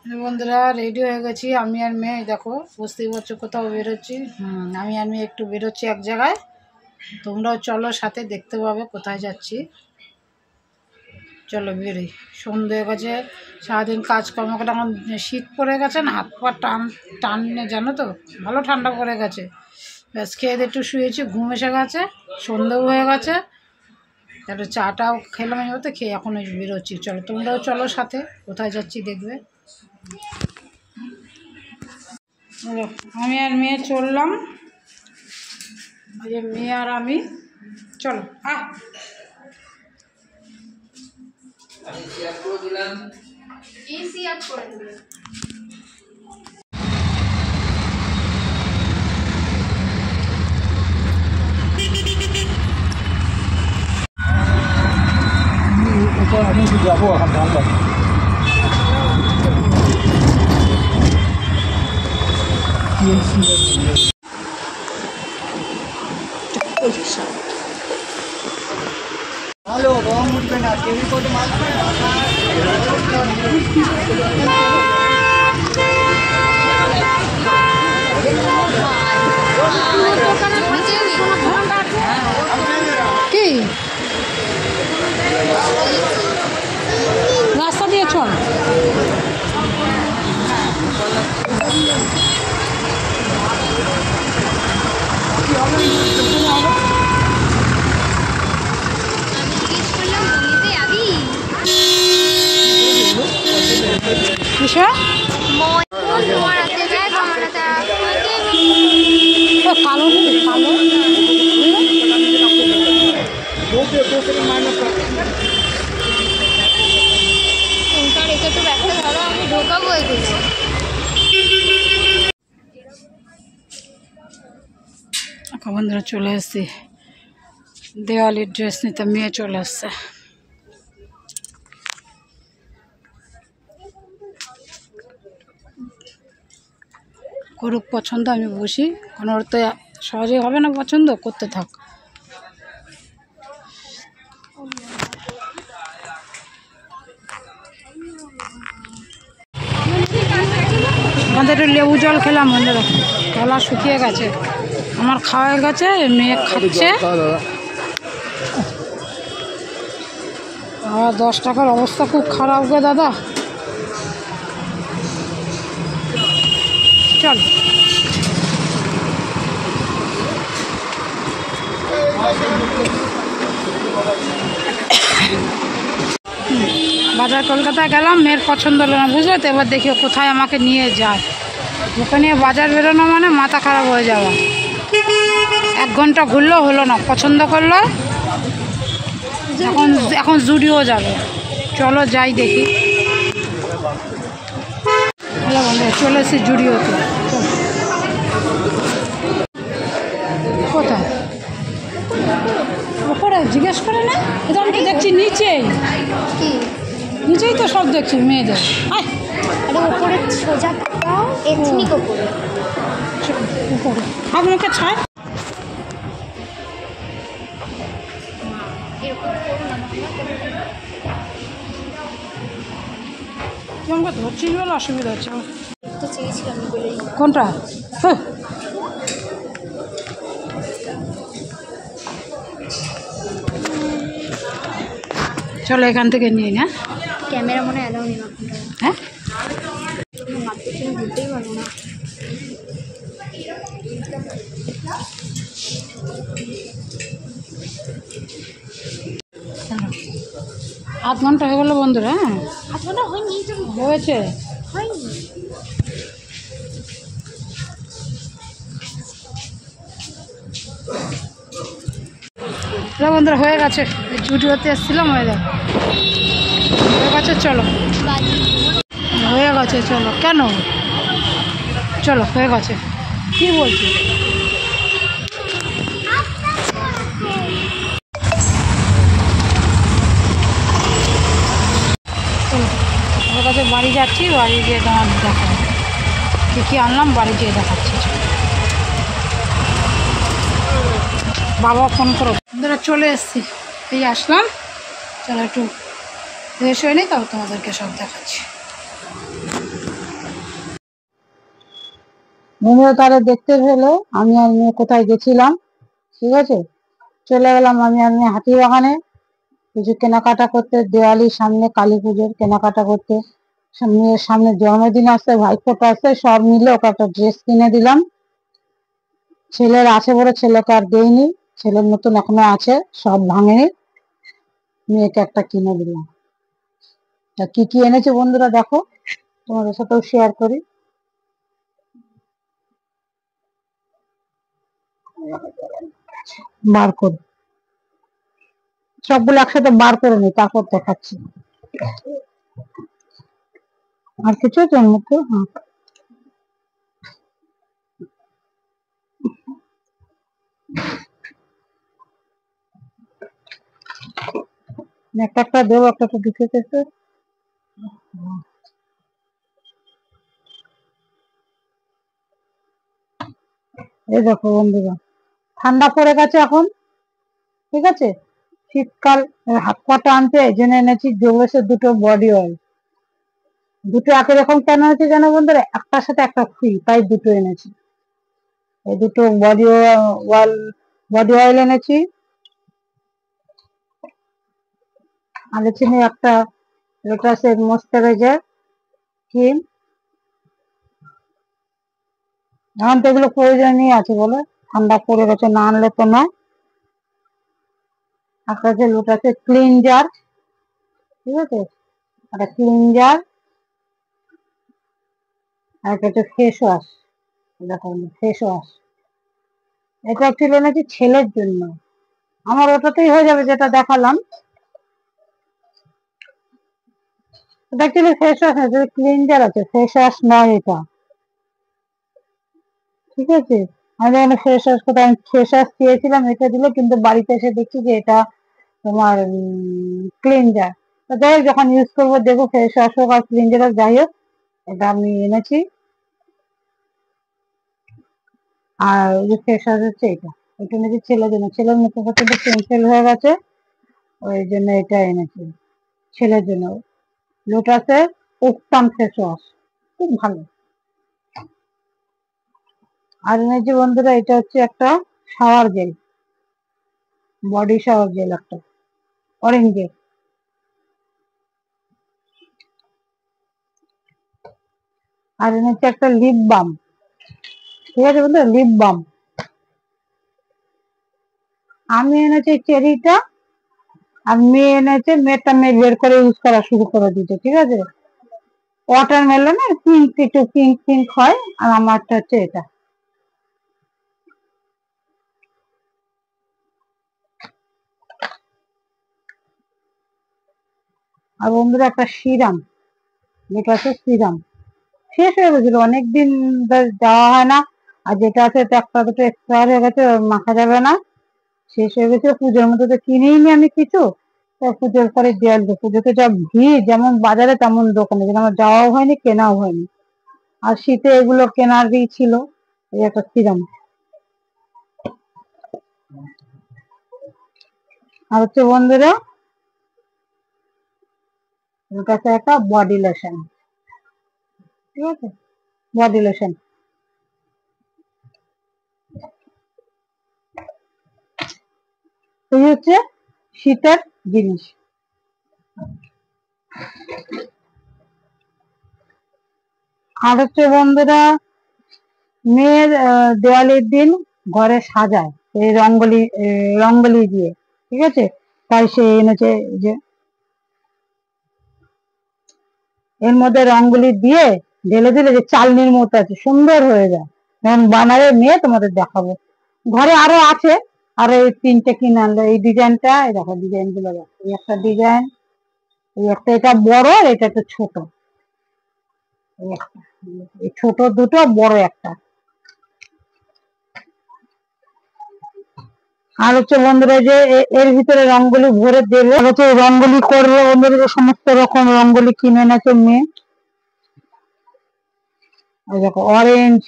বন্ধুরা রেডি হয়ে গেছি আমি আর মেয়ে। দেখো বুঝতেই পারছো কোথাও বেরোচ্ছি। আমি আর মেয়ে একটু বেরোচ্ছি এক জায়গায়। তোমরাও চলো সাথে, দেখতে পাবে কোথায় যাচ্ছি। চলো বেরোই। সন্ধ্যে হয়ে গেছে, সারাদিন কাজকর্ম করে এখন শীত পড়ে গেছে না, হাত পা টানে জানো তো, ভালো ঠান্ডা পড়ে গেছে। ব্যাস খেয়ে একটু শুয়েছি, ঘুম এসে গেছে, সন্ধ্যেও হয়ে গেছে। তাহলে চাটাও খেলাম এবার, খেয়ে এখন বেরোচ্ছি। চলো তোমরাও চলো সাথে, কোথায় যাচ্ছি দেখবে। আমি আর মেয়ে চললাম, ওই মেয়ে আর আমি। চলো আমি যাবো এখন ঠান্ডা। ভালো রং উঠবে না, কেমি করে মারবে না। কি রাস্তা দিয়ে চল। কালো কালো বন্ধুরা চলে এসছি দেওয়ালির ড্রেস নিতে, মেয়ে চলে আসছে। করুক পছন্দ, আমি বসি, কোনো ওর তো সহজে হবে না পছন্দ, করতে থাক। আমাদের একটু লেবু জল খেলাম বন্ধুরা, গলা শুকিয়ে গেছে। আমার খাওয়া হয়ে গেছে, মেয়ে খাচ্ছে। আর 10 টাকার অবস্থা খুব খারাপ গো দাদা। চল বাজার কলকাতায় গেলাম, মেয়ের পছন্দ হলো না, বুঝলে তো। এবার দেখি কোথায় আমাকে নিয়ে যায়। ওকে নিয়ে বাজার বেরোনো মানে মাথা খারাপ হয়ে যাওয়া। 1 ঘন্টা ঘুরলো হলো না, পছন্দ করলো। এখন জুডিও যাবে, চলো যাই দেখি। হ্যালো বন্ধুরা, চলে এসেছি জুডিওতে। কোথায়? ওপরে জিজ্ঞেস করে না, এটা আমি তো দেখছি নিচেই। নিচেই তো সব দেখছি মেয়েদের। উপরে সোজা এথনিক উপরে হাত মুখে ছায়। আমাকে ধরছিল বলে অসুবিধা হচ্ছে। কোনটা? চলো এখান থেকে নিয়ে না, ক্যামেরা মনে অ্যালাউ নেই। হ্যাঁ বুঝতেই পারবো না। 8 ঘন্টা হয়ে গেলো বন্ধুরা। হ্যাঁ 8 ঘন্টা হয়নি, হয়েছে, হয়নি। বন্ধুরা হয়ে গেছে, জুডিওতে এসেছিলাম, হয়ে গেছে। চলো হয়ে গেছে, চলো। কেন? চলো হয়ে গেছে। কি বলছি? ওর কাছে বাড়ি যাচ্ছি, বাড়ি গিয়ে তোমার দেখাবো কী আনলাম, বাড়ি গিয়ে দেখাচ্ছি। বাবা ফোন করো। বন্ধুরা চলে এসেছি, এই আসলাম। চলো একটু ফ্রেশ হয়ে নিই, তাও তোমাদেরকে সব দেখাচ্ছি। বন্ধুরা তারা দেখতে পেলো আমি আর মেয়ে কোথায় গেছিলাম, ঠিক আছে। চলে গেলাম আমি আর মেয়ে হাতিবাগানে কিছু কেনাকাটা করতে, দেওয়ালির সামনে কালী পুজোর কেনাকাটা করতে। মেয়ের সামনে জন্মদিন আসছে, ভাইফোঁটা আসছে, সব মিলে ওকে একটা ড্রেস কিনে দিলাম। ছেলের আছে বলে ছেলেকে আর দেইনি, ছেলের মতন এখনো আছে, সব ভাঙেনি, মেয়েকে একটা কিনে দিলাম। তা কি কি এনেছে বন্ধুরা দেখো, তোমাদের সাথেও শেয়ার করি। বার করে সবগুলো একসাথে বার করে নি, তারপর দেখাচ্ছি। আর কিছু জন্মতে হ্যাঁ, একটা একটা দেবো, একটা একটা ঢুকে গেছে। এই দেখো বন্ধুরা, ঠান্ডা পড়ে গেছে এখন, ঠিক আছে। শীতকাল, হাত পা টানছে, এই জন্য এনেছি জোবসের দুটো বডি অয়েল। দুটো একই রকম কেন হয়েছে জানো বন্ধুরা, একটার সাথে একটা ফ্রি, তাই দুটো এনেছি। এই দুটো বডি অয়েল এনেছি। আর এখানে একটা লোটাসের ময়েশ্চারাইজার ক্রিম। এখন তো এগুলো প্রয়োজনই আছে বলে, ঠান্ডা পড়ে গেছে, না আনলে তো না। একটা হচ্ছে লোটাসের ক্লিনজার, ঠিক আছে, একটা ক্লিনজার। আর একটা হচ্ছে ফেস ওয়াশ, দেখো ফেস ওয়াশ। এটা অ্যাকচুয়ালি এনেছি ছেলের জন্য, আমার ওটাতেই হয়ে যাবে যেটা দেখালাম। এটা অ্যাকচুয়ালি ফেস ওয়াশ আছে, ক্লিনজার আছে, ফেস ওয়াশ নয় এটা, ঠিক আছে। আমি এখানে ফেস ওয়াশ কোথায়, আমি ফেস ওয়াশ চেয়েছিলাম, এটা দিল, কিন্তু বাড়িতে এসে দেখছি যে এটা তোমার ক্লিনজার। তো যাই হোক, যখন ইউজ করবো দেখবো ফেস ওয়াশ হোক আর ক্লিনজার হোক, যাই হোক এটা আমি এনেছি। আর ওই যে ফেস ওয়াশ হচ্ছে এটা এনেছি ছেলের জন্য, ছেলের মুখে প্রচন্ড পেন্সিল হয়ে গেছে, ওই জন্য এটা এনেছি ছেলের জন্য। লোটাসের উত্তম ফেস ওয়াশ, খুব ভালো। আর এনেছি বন্ধুরা, এটা হচ্ছে একটা shower gel, body shower gel একটা, অরেঞ্জের। আর এনেছি একটা লিপ বাম, ঠিক আছে বন্ধুরা, লিপ বাম। আমি এনেছি চেরিটা, আর মেয়ে এনেছে, মেয়েটা মেয়ে বের করে ইউজ করা শুরু করে দিতে, ঠিক আছে। ওয়াটারমেলনের পিঙ্ক, একটু পিঙ্ক পিঙ্ক হয়, আর আমারটা হচ্ছে এটা। আর বন্ধুরা একটা সিরাম, যেটা হচ্ছে সিরাম, শেষ হয়ে গেছিল অনেকদিন দেওয়া হয় না। আর যেটা আছে একটা দুটো এক্সপায়ার হয়ে গেছে, মাখা যাবে না, শেষ হয়ে গেছে। পুজোর মধ্যে তো কিনেই নি আমি কিছু, তো পুজোর পরে দিয়ে আসবো। পুজোতে যা ভিড়, যেমন বাজারে তেমন দোকানে, কিন্তু আমার যাওয়াও হয়নি, কেনাও হয়নি। আর শীতে এগুলো কেনারই ছিল। এই একটা সিরাম। আর হচ্ছে বন্ধুরা, ওর কাছে একটা বডি লোশন, ঠিক আছে, বডি লোশন। এই হচ্ছে শীতের জিনিস। আর হচ্ছে বন্ধুরা, মেয়ের দেওয়ালির দিন ঘরে সাজায় এই রঙ্গোলি দিয়ে, ঠিক আছে। তাই সে এনেছে যে এর মধ্যে রঙ্গোলি দিয়ে ঢেলে দিলে যে চালনির মতো আছে, সুন্দর হয়ে যায়। যখন বানাবে মেয়ে তোমাদের দেখাবো। ঘরে আরো আছে, আরো এই তিনটে কিনে আনলো। এই ডিজাইনটা, এই দেখো ডিজাইন গুলো দেখো, এই একটা ডিজাইন, এই একটা, এটা বড় আর এটা একটা ছোট, এই একটা, এই ছোট দুটো, বড় একটা। আর হচ্ছে বন্ধুরা যে এর ভিতরে রঙ্গোলি ভরে দেবে, হচ্ছে রঙ্গোলি করবে বন্ধুরা, যে সমস্ত রকম রঙ্গোলি কিনে এনেছে মেয়ে। ওই দেখো অরেঞ্জ,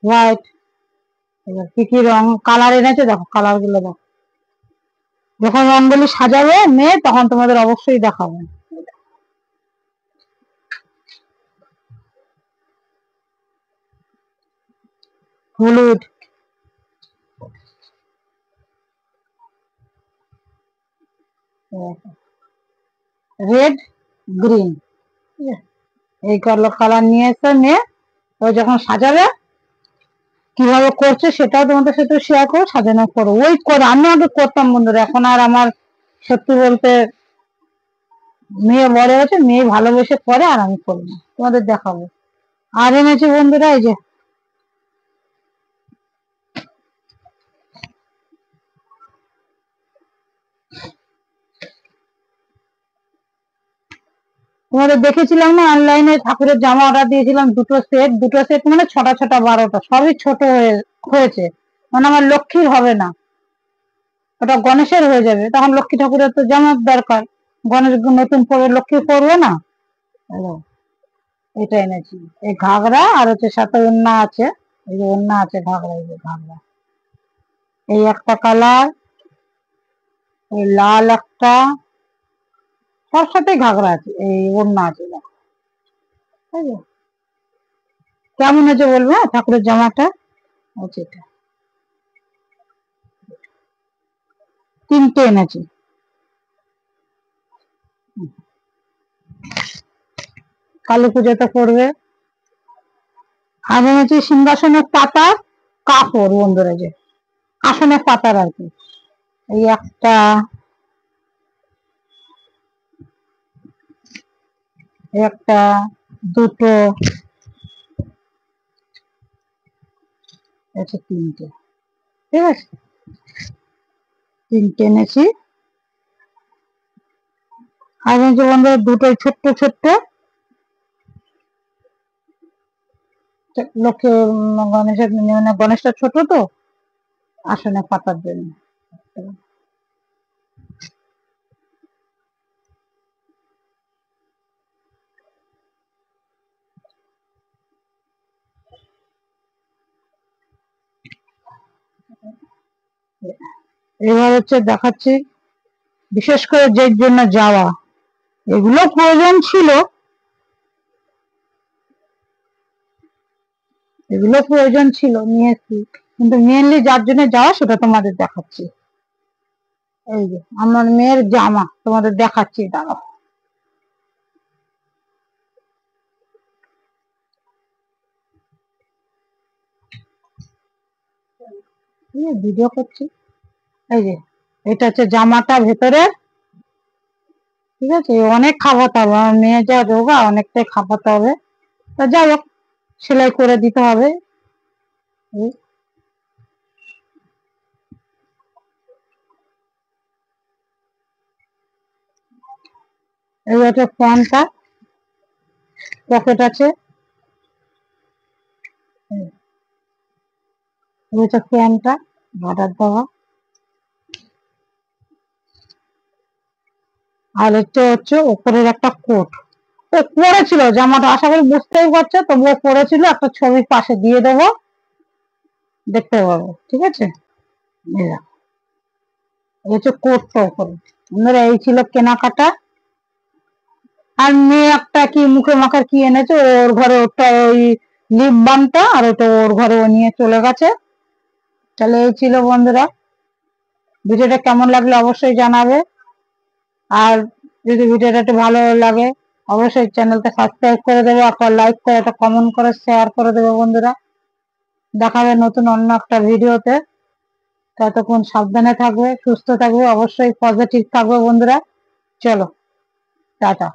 হোয়াইট, কি কি রং কালার এনেছে, দেখো কালার গুলো দেখো। যখন রঙ্গোলি সাজাবে মেয়ে, তখন তোমাদের অবশ্যই দেখাবো। হলুদ, রেড, গ্রিন, এই কালার নিয়ে এসে নিয়ে ও যখন সাজাবে কিভাবে করছে সেটাও তোমাদের সাথে শেয়ার করো, সাজানো করো, ওই করো। আমি আগে করতাম বন্ধুরা, এখন আর আমার সত্যি বলতে মেয়ে বড় হয়েছে, মেয়ে ভালোবেসে করে আর আমি করি না, তোমাদের দেখাবো। আর এনেছি বন্ধুরা এই যে তোমাদের দেখেছিলাম না অনলাইনে ঠাকুরের জামা অর্ডার দিয়েছিলাম, দুটো সেট মানে 6টা 6টা 12টা, সবই ছোট হয়েছে, মানে আমার লক্ষ্মীর হবে না, ওটা গণেশের হয়ে যাবে, তখন লক্ষ্মী ঠাকুরের তো জামার দরকার, গণেশ নতুন পরে লক্ষ্মী পরবে না। হ্যালো, এটা এনেছি, এই ঘাগরা আর হচ্ছে সাথে ওড়না আছে, এই যে ওড়না আছে ঘাগরা, এই যে ঘাগরা, এই একটা কালার, এই লাল একটা, সব সাথে ঘাগরা আছে, এই ওড়না আছে, দেখো। ঠিক আছে? কেমন হয়েছে বলবো, হ্যাঁ, ঠাকুরের জামাটা আছে, এটা 3টে এনেছি। কালী পুজোতে করবে। আর এনেছি সিংহাসনের পাতার কাপড় বন্ধুরা, যে আসনের পাতার আর কি, এই একটা, একটা, দুটো, আছে 3টে, ঠিক আছে, 3টে এনেছি। আর এনেছি বন্ধুরা দুটো ছোট্ট ছোট্ট লক্ষ্মী গণেশের, মানে গণেশটা ছোট তো, আসনে পাতার জন্য। এবার হচ্ছে দেখাচ্ছি বিশেষ করে যে জন্য যাওয়া, এগুলো প্রয়োজন ছিল, এগুলো প্রয়োজন ছিল নিয়ে এসছি, কিন্তু মেনলি যার জন্য যাওয়া সেটা তোমাদের দেখাচ্ছি। এই যে আমার মেয়ের জামা তোমাদের দেখাচ্ছি, দাঁড়াও, ভিডিও করছি। এই যে এটা হচ্ছে জামাটা ভেতরে, ঠিক আছে, অনেক খাওয়াতে হবে, আমার মেয়ে যা রোগা অনেকটাই খাওয়াতে হবে, তা যাই হোক সেলাই করে দিতে হবে। এই হচ্ছে প্যান্টটা, পকেট আছে, এই হচ্ছে প্যান্টটা বর্ডার দেওয়া, আর এটা হচ্ছে উপরের একটা কোট, ও পরেছিল জামাটা, আশা করি বুঝতেই পারছো, তবুও পরেছিল, একটা ছবি পাশে দিয়ে দেবো, দেখতে পাবো, ঠিক আছে। এই দেখো, এই হচ্ছে কোটটা উপরে। আপনারা এই ছিল কেনাকাটা। আর মেয়ে একটা কি মুখে মাখার কি এনেছে, ওর ঘরে ওটা ওই লিপ বামটা, আর ওটা ওর ঘরে ও নিয়ে চলে গেছে। তাহলে এই ছিল বন্ধুরা, ভিডিওটা কেমন লাগলো অবশ্যই জানাবে, আর যদি ভিডিওটা একটু ভালো লাগে অবশ্যই চ্যানেলটা সাবস্ক্রাইব করে দেবে, একটা লাইক করে, একটা কমেন্ট করে, শেয়ার করে দেবে বন্ধুরা। দেখাবে নতুন অন্য একটা ভিডিওতে, ততক্ষণ সাবধানে থাকবে, সুস্থ থাকবে, অবশ্যই পজিটিভ থাকবে বন্ধুরা। চলো, টাটা।